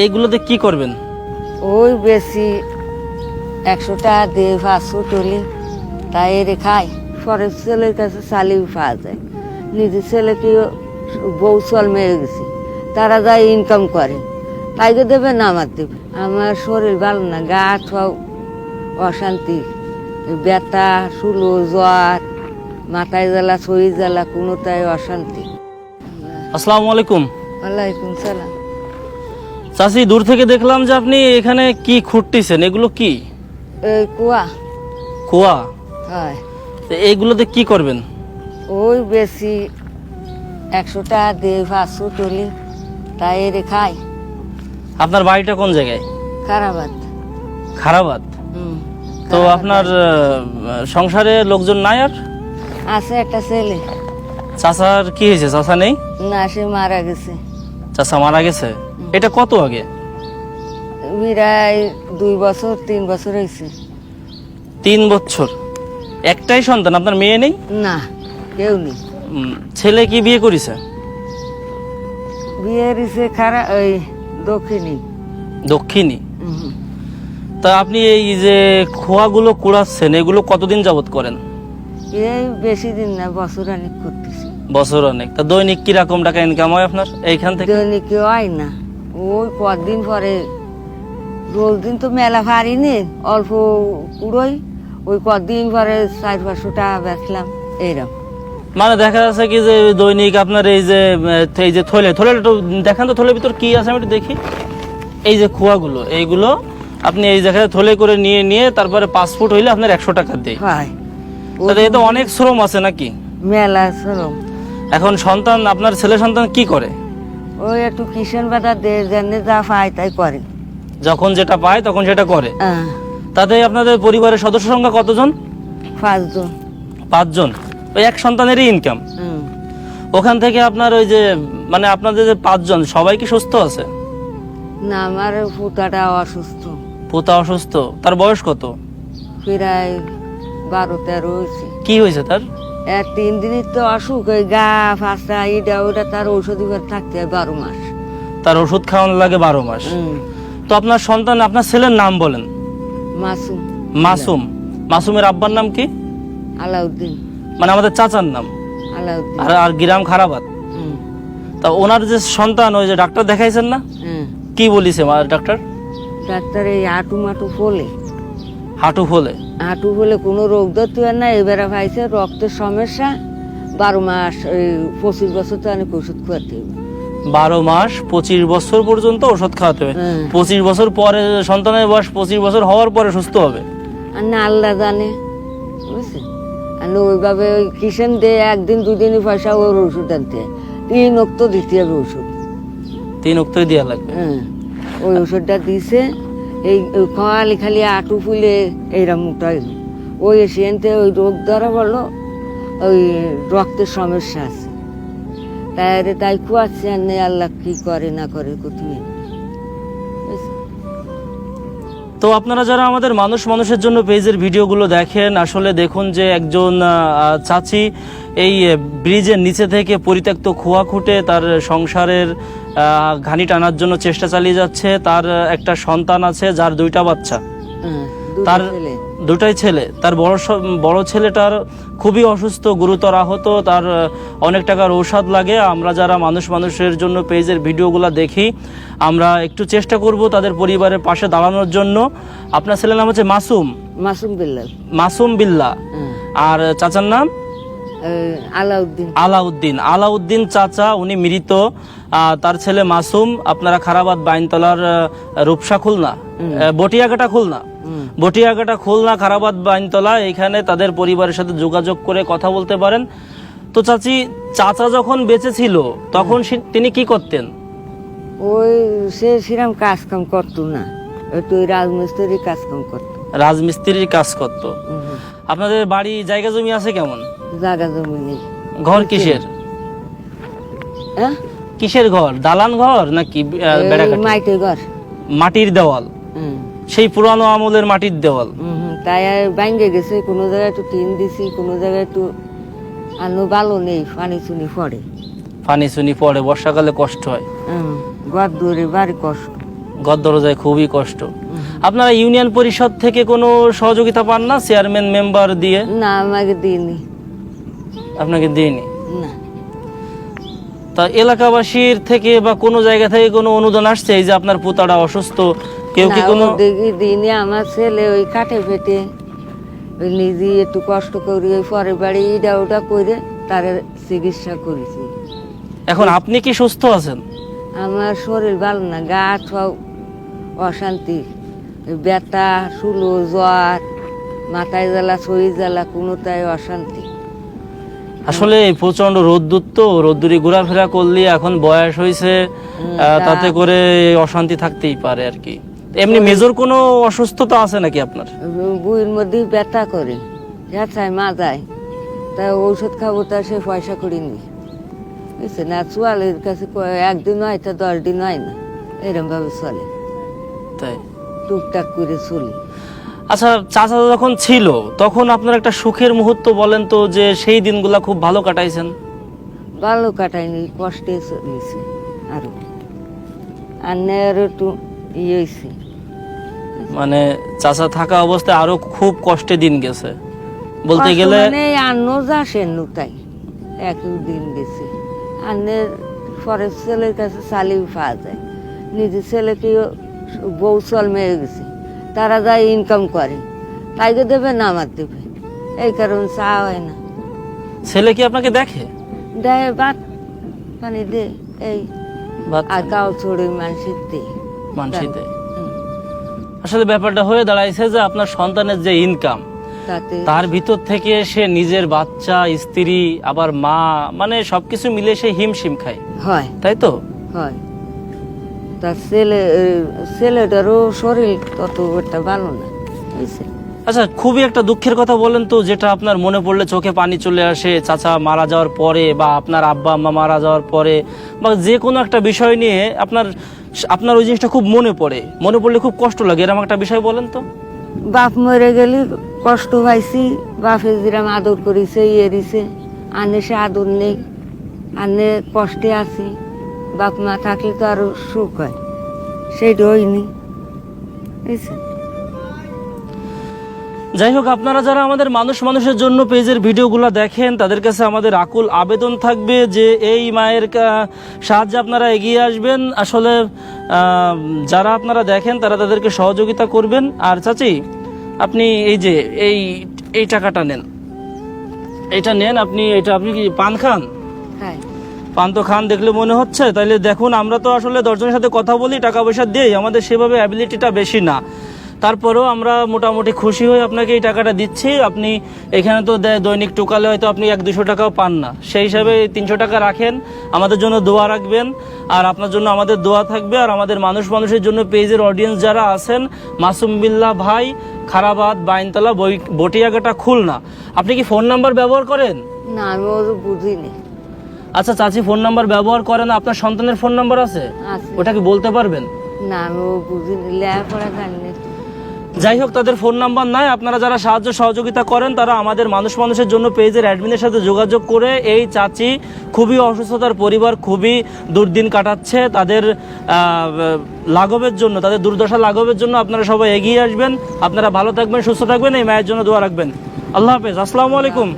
এইগুলোতে কি করবেন? ওই বেশি 100 টাকা দিয়ে 500 টলি তাই এর খাই। পরের ছেলের কাছে চালিয়ে পাওয়া যায়। নিজের ছেলেকে বউ চল মেরে গেছে, তারা যায় ইনকাম করে, তাইকে দেবে না আমার দেবে। আমার শরীর ভালো না, গা সব অশান্তি, ব্যথা, শুলো, জ্বর, মাথায় জ্বালা, শরীর জ্বালা, কোনোটাই অশান্তি। আসসালামু আলাইকুম। ওয়ালাইকুম সালাম। চাচি, দূর থেকে দেখলাম যে আপনি এখানে কি খুঁড়তেছেন, এগুলো কি? এই কুয়া কুয়া? হয়। এইগুলোতে কি করবেন? ওই বেশি 100 টাকা দিয়ে 500 টলি তাই এর খাই। আপনার বাড়িটা কোন জায়গায়? খারাবাদ। খারাবাদ? হুম। তো আপনার সংসারে লোকজন নাই আর? আছে একটা ছেলে। চাচার কি হয়েছে? চাচা নেই? না, সে মারা গেছে। চাচা মারা গেছে? এটা কত আগে? প্রায় 2 বছর 3 বছর হয়েছে। 3 বছর? একটাই সন্তান? আপনার মেয়ে নেই? না, কেউ নেই। ছেলে কি বিয়ে করেছে? বিয়ে দিছে ওই দক্ষিণী। দক্ষিণী? তা আপনি এই যে খোয়াগুলো কুড়াচ্ছেন, এগুলো কতদিন যাবত করেন? এই বেশি দিন না, বছর অনেক করতেছি। বছর অনেক। তা দৈনিক কিরকম টাকা ইনকাম হয় আপনার এইখান থেকে? দৈনিক কেউ হয় না, ওই কদিন পরে। রোজ দিন তো মেলা পারিনি, অল্প কুড়োই, ওই কদিন পরে 400-500 টাকা বেচলাম এইরকম। মানে দেখা যাচ্ছে কি যে দৈনিক আপনার এই যে থলে একটু দেখান তো, থলের ভিতর কি আছে আমি একটু দেখি। এই যে খোয়াগুলো, এইগুলো আপনি এই জায়গায় থলে করে নিয়ে নিয়ে তারপরে 5 ফুট হইলে আপনার 100 টাকা দেয়। হয়। তাহলে এ তো অনেক শ্রম আছে নাকি? মেলা শ্রম। এখন সন্তান, আপনার ছেলে সন্তান কি করে? ওই একটু কিষান বাধা দিয়ে জেনে যা পায় তাই করে। যখন যেটা পায় তখন সেটা করে। হ্যাঁ। তাতে আপনাদের পরিবারের সদস্য সংখ্যা কতজন? 5 জন। 5 জন? ওই এক সন্তানেরই ইনকাম? ওখান থেকে আপনার ওই যে মানে আপনাদের যে 5 জন সবাই কি সুস্থ আছে? না, আমার পুতাটা অসুস্থ। পোতা অসুস্থ? তার বয়স কত? প্রায় 12-13 হয়েছে। কি হয়েছে তার? 3 দিনের তো অসুখ, ওই গা ফাঁসা, এটা ওটা, তার ঔষধি করে থাকতে হয় 12 মাস। তার ওষুধ খাওয়ানো লাগে 12 মাস? তো আপনার সন্তান, আপনার ছেলের নাম বলেন। মাসুম। মাসুম? মাসুমের আব্বার নাম কি? আলাউদ্দিন। মানে আমাদের চাচার নাম? আলাউদ্দিন। আর গ্রাম খারাবাদ? তা ওনার যে সন্তান, ওই যে ডাক্তার দেখাইছেন না, কি বলিছে ডাক্তার? ডাক্তার এই হাঁটু মাটু ফোলে। হাঁটু ফোলে? হাঁটু ফোলে কোনো রোগ ধরতে হয় না। এবারে পাইছে রক্তের সমস্যা, 12 মাস, ওই 25 বছর তো অনেক ওষুধ খাওয়াতে হবে। 12 মাস 25 বছর পর্যন্ত ওষুধ খাওয়াতে হবে? 25 বছর পরে, সন্তানের বয়স 25 বছর হওয়ার পরে সুস্থ হবে? আর না আল্লাহ জানে, বুঝছে। আর ওইভাবে ওই কিষেন দিয়ে 1 দিন 2 দিনই পয়সা ওর ওষুধ আনতে হয়। 3 অক্ত দিতে হবে ওষুধ। 3 অক্তই দেওয়া লাগবে? ওই ওষুধটা দিছে, এই খালি খালি হাঁটু ফুলে এইরকম উঠাই। ওই এসে ওই রোগ ধরা বললো, ওই রক্তের সমস্যা আছে, তাই খুয়াচ্ছে। আর নেই, আল্লাহ কি করে না করে কোথায়। তো আপনারা যারা আমাদের মানুষের জন্য পেজের ভিডিওগুলো দেখেন, আসলে দেখুন যে একজন চাচি এই ব্রিজের নিচে থেকে পরিত্যক্ত খোয়া খুঁটে তার সংসারের ঘানি টানার জন্য চেষ্টা চালিয়ে যাচ্ছে। তার একটা সন্তান আছে যার 2টা বাচ্চা, তার 2টাই ছেলে। তার বড় ছেলেটার খুবই অসুস্থ, গুরুতর আহত, তার অনেক টাকার ঔষধ লাগে। আমরা যারা মানুষের জন্য পেজের ভিডিওগুলো দেখি, আমরা একটু চেষ্টা করব তাদের পরিবারের পাশে দাঁড়ানোর জন্য। আপনার ছেলের নাম হচ্ছে মাসুম? মাসুম বিল্লাহ। মাসুম বিল্লাহ। আর চাচার নাম? আলাউদ্দিন। আলাউদ্দিন। আলাউদ্দিন চাচা, উনি মৃত। তার ছেলে মাসুম আপনারা খারাবাদ বাইনতলার রূপসা খুলনা, বটিয়াঘাটা খুলনা, বটিয়াঘাটা খুলনা, খারাবাদ বাইনতলা, এখানে তাদের পরিবারের সাথে যোগাযোগ করে কথা বলতে পারেন। তো চাচা যখন বেঁচে ছিল তখন তিনি কি করতেন? ওই সে সেরকম কাজ কাম করতো না, একটু রাজমিস্ত্রির কাজ কাম করতো। রাজমিস্ত্রির কাজ করতো? আপনাদের বাড়ি জায়গা জমি আছে কেমন? জায়গা জমি নেই। ঘর কিসের? কিসের ঘর? দালান ঘর নাকি মাটির ঘর? মাটির দেওয়াল? সেই পুরানো আমলের মাটির দেওয়াল? তাই ভাঙ্গে গেছে। কোনো জায়গায় একটু টিন দিছি, কোনো জায়গায় একটু আলো ভালো নেই, পানি চুনি পড়ে। বর্ষাকালে কষ্ট হয়। ঘর দূরে বাড়ি কষ্ট। ঘর দরজায় খুবই কষ্ট। আপনারা ইউনিয়ন পরিষদ থেকে কোনো সহযোগিতা পান না, চেয়ারম্যান মেম্বার দিয়ে? না, আমাকে দিইনি। আপনাকে দিইনি? না। তা এলাকাবাসীর থেকে বা কোনো জায়গা থেকে কোনো অনুদান আসছে এই যে আপনার পোতাটা অসুস্থ, কেউ কি কোনো? দেখি দিইনি। আমার ছেলে ওই কাঠে পেটে ওই নিজে একটু কষ্ট করি, ওই পরের বাড়ি ইটা ওটা করে তার চিকিৎসা করেছি। এখন আপনি কি সুস্থ আছেন? আমার শরীর ভালো না, গা সব অশান্তি, ব্যথা, শুলো, জ্বর, মাথায় জ্বালা, শরীর জ্বালা, কোনোটাই অশান্তি। আসলে প্রচন্ড রোদ্দুর, তো রোদ্দুরি ঘোরাফেরা করলে এখন বয়স হয়েছে, তাতে করে অশান্তি থাকতেই পারে আর কি। এমনি মেজর কোনো অসুস্থতা আছে নাকি আপনার? বুয়ের মধ্যে ব্যথা করে, ব্যথায় মাজায়, তাই ঔষধ খাবো, তা সে পয়সা করিনি, বুঝছে না। চুয়ালের কাছে একদিন হয়, তা 10 দিন হয় না, এরকম ভাবে চলে, তাই টুকটাক করে চলি। আচ্ছা, চাচা যখন ছিল তখন আপনার একটা সুখের মুহূর্ত বলেন তো, যে সেই দিনগুলা খুব ভালো কাটাইছেন? ভালো কাটায়নি, কষ্টে চলেছে আরো, আর একটু ইয়ে হয়েছে। মানে চাচা থাকা অবস্থায় আরো খুব কষ্টে দিন গেছে বলতে গেলে। আন্ন যাসে নুতাই একই দিন গেছে। আন্নের পরের ছেলের কাছে চালিয়ে পাওয়া যায়, নিজের ছেলেকে বউ চল মেয়ে গেছে, তারা যায় ইনকাম করে, তাইকে দেবে না আমার দেবে, এই কারণে চা হয় না। ছেলে কি আপনাকে দেখে? দেয় ভাত পানি দে, এই ভাত আর গাও ছড়ে মানুষের দে, মানসি দেয়। আসলে ব্যাপারটা হয়ে দাঁড়াইছে যে আপনার সন্তানের যে ইনকাম, তাতে তার ভিতর থেকে সে নিজের বাচ্চা, স্ত্রী, আবার মা, মানে সবকিছু মিলে সে হিমশিম খায়, হয়, তাই তো? হয়। তার ছেলেটারও শরীর তত একটা ভালো না, বুঝছে। আচ্ছা, খুবই একটা দুঃখের কথা বলেন তো, যেটা আপনার মনে পড়লে চোখে পানি চলে আসে, চাচা মারা যাওয়ার পরে বা আপনার আব্বা আম্মা মারা যাওয়ার পরে, বা যে কোনো একটা বিষয় নিয়ে আপনার ওই জিনিসটা খুব মনে পড়লে খুব কষ্ট লাগে, এরকম একটা বিষয় বলেন তো। বাপ মরে গেলে কষ্ট পাইছি, বাপে যেরকম আদর করেছে ইয়ে দিছে, আনে সে আদর নেই, আনে কষ্টে আছি, বাপ মা থাকলে তো আরো সুখ হয়, সেইটা হয়নি, বুঝছেন। যাই হোক, আপনারা যারা আমাদের মানুষের জন্য পেজের ভিডিওগুলো দেখেন, তাদের কাছে আমাদের আকুল আবেদন থাকবে যে এই মায়ের সাহায্যে আপনারা এগিয়ে আসবেন। আসলে যারা আপনারা দেখেন তারা তাদেরকে সহযোগিতা করবেন। আর চাচি, আপনি এই যে এই টাকাটা নেন, এটা নেন আপনি। আপনি কি পান খান? হ্যাঁ, পান তো খান দেখলে মনে হচ্ছে। তাইলে দেখুন, আমরা তো আসলে 10 জনের সাথে কথা বলি, টাকা পয়সা দিই, আমাদের সেভাবে অ্যাবিলিটিটা বেশি না, তারপরেও আমরা মোটামুটি খুশি হয়ে আপনাকে এই টাকাটা দিচ্ছি। আপনি এখানে তো দৈনিক টোকালে হয়তো আপনি 100-200 টাকাও পান না, সেই হিসাবে 300 টাকা রাখেন, আমাদের জন্য দোয়া রাখবেন। আর আপনার জন্য আমাদের দোয়া থাকবে। আর আমাদের মানুষের জন্য পেজের অডিয়েন্স যারা আছেন, মাসুম বিল্লাহ ভাই, খারাবাদ, বাইনতলা, বটিয়াঘাটা, খুলনা। আপনি কি ফোন নাম্বার ব্যবহার করেন? না, আমি ও বুঝিনি। আচ্ছা চাচি, ফোন নাম্বার ব্যবহার করেন, আপনার সন্তানের ফোন নাম্বার আছে? ওটা কি বলতে পারবেন? না, আমি ও বুঝিনি, লেখাপড়া জানি না। যাই হোক, তাদের ফোন নাম্বার নাই। আপনারা যারা সাহায্য সহযোগিতা করেন, তারা আমাদের মানুষের জন্য পেজের অ্যাডমিনের সাথে যোগাযোগ করে, এই চাচি খুবই অসুস্থতার পরিবার, খুবই দুর্দিন কাটাচ্ছে, তাদের লাঘবের জন্য, তাদের দুর্দশা লাঘবের জন্য আপনারা সবাই এগিয়ে আসবেন। আপনারা ভালো থাকবেন, সুস্থ থাকবেন, এই মায়ের জন্য দোয়া রাখবেন। আল্লাহ হাফেজ, আসসালামু আলাইকুম।